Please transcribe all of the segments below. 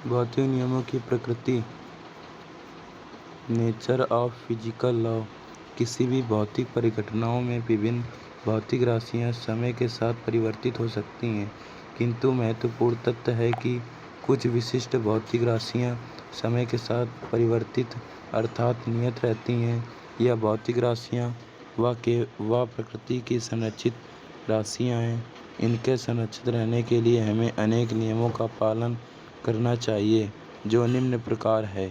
भौतिक नियमों की प्रकृति, नेचर ऑफ फिजिकल लॉ। किसी भी भौतिक परिघटनाओं में विभिन्न भौतिक राशियां समय के साथ परिवर्तित हो सकती हैं, किंतु महत्वपूर्ण तथ्य है कि कुछ विशिष्ट भौतिक राशियां समय के साथ परिवर्तित अर्थात नियत रहती हैं। यह भौतिक राशियां व प्रकृति की संरचित राशियां हैं। इनके संरक्षित रहने के लिए हमें अनेक नियमों का पालन करना चाहिए, जो निम्न प्रकार है।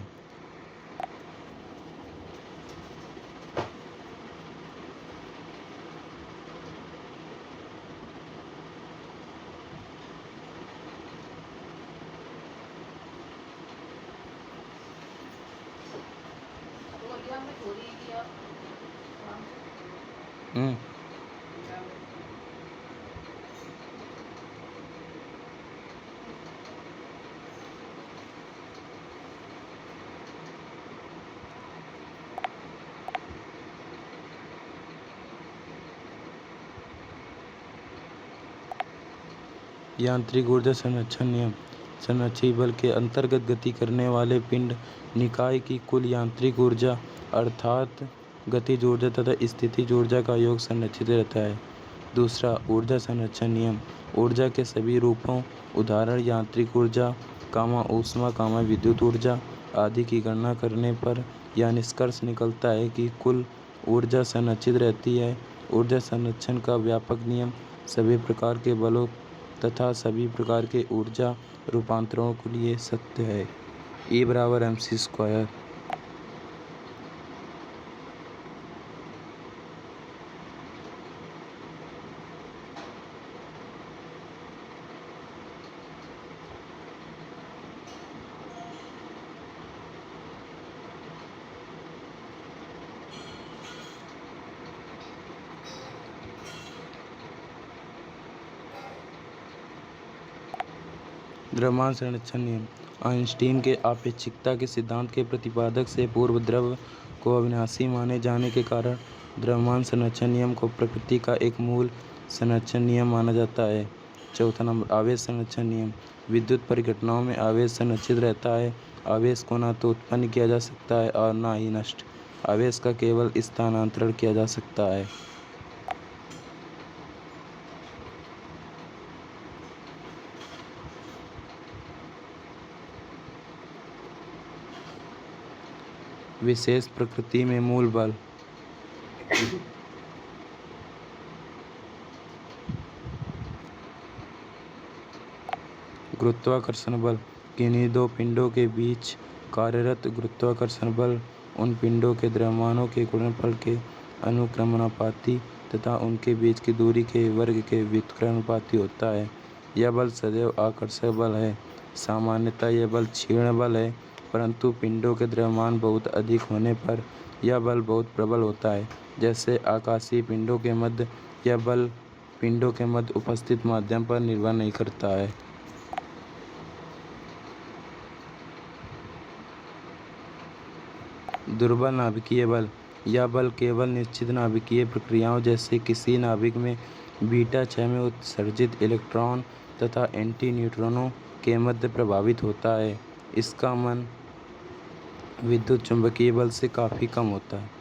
यांत्रिक ऊर्जा संरक्षण नियम। संरक्षित बल के अंतर्गत गति करने वाले पिंड निकाय की कुल यांत्रिक ऊर्जा अर्थात गतिज ऊर्जा तथा स्थितिज ऊर्जा का योग संरक्षित रहता है। दूसरा, ऊर्जा संरक्षण नियम। ऊर्जा के सभी रूपों उदाहरण यांत्रिक ऊर्जा, ऊष्मा, विद्युत ऊर्जा आदि की गणना करने पर यह निष्कर्ष निकलता है कि कुल ऊर्जा संरक्षित रहती है। ऊर्जा संरक्षण का व्यापक नियम सभी प्रकार के बलों तथा सभी प्रकार के ऊर्जा रूपांतरणों के लिए सत्य है। E=mc²। द्रव्यमान संरक्षण नियम। आइंस्टीन के आपेक्षिकता के सिद्धांत के प्रतिपादक से पूर्व द्रव्य को अविनाशी माने जाने के कारण द्रव्यमान संरक्षण नियम को प्रकृति का एक मूल संरक्षण नियम माना जाता है। चौथा नंबर, आवेश संरक्षण नियम। विद्युत परिघटनाओं में आवेश संरक्षित रहता है। आवेश को न तो उत्पन्न किया जा सकता है और न ही नष्ट। आवेश का केवल स्थानांतरण किया जा सकता है। विशेष प्रकृति में मूल बल। गुरुत्वाकर्षण बल। किन्हीं दो पिंडों के बीच कार्यरत गुरुत्वाकर्षण बल उन पिंडों के द्रव्यमानों के गुणनफल के अनुक्रमानुपाती तथा उनके बीच की दूरी के वर्ग के व्युत्क्रमानुपाती होता है। यह बल सदैव आकर्षक बल है। सामान्यतः यह बल क्षीण बल है, परंतु पिंडों के द्रव्यमान बहुत अधिक होने पर यह बल बहुत प्रबल होता है। जैसे आकाशीय पिंडों के मध्य यह बल पिंडों के मध्य उपस्थित माध्यम पर निर्भर नहीं करता है। दुर्बल नाभिकीय बल। यह बल केवल निश्चित नाभिकीय प्रक्रियाओं जैसे किसी नाभिक में बीटा क्षय में उत्सर्जित इलेक्ट्रॉन तथा एंटी न्यूट्रॉनों के मध्य प्रभावित होता है। इसका मन विद्युत चुंबकीय बल से काफ़ी कम होता है।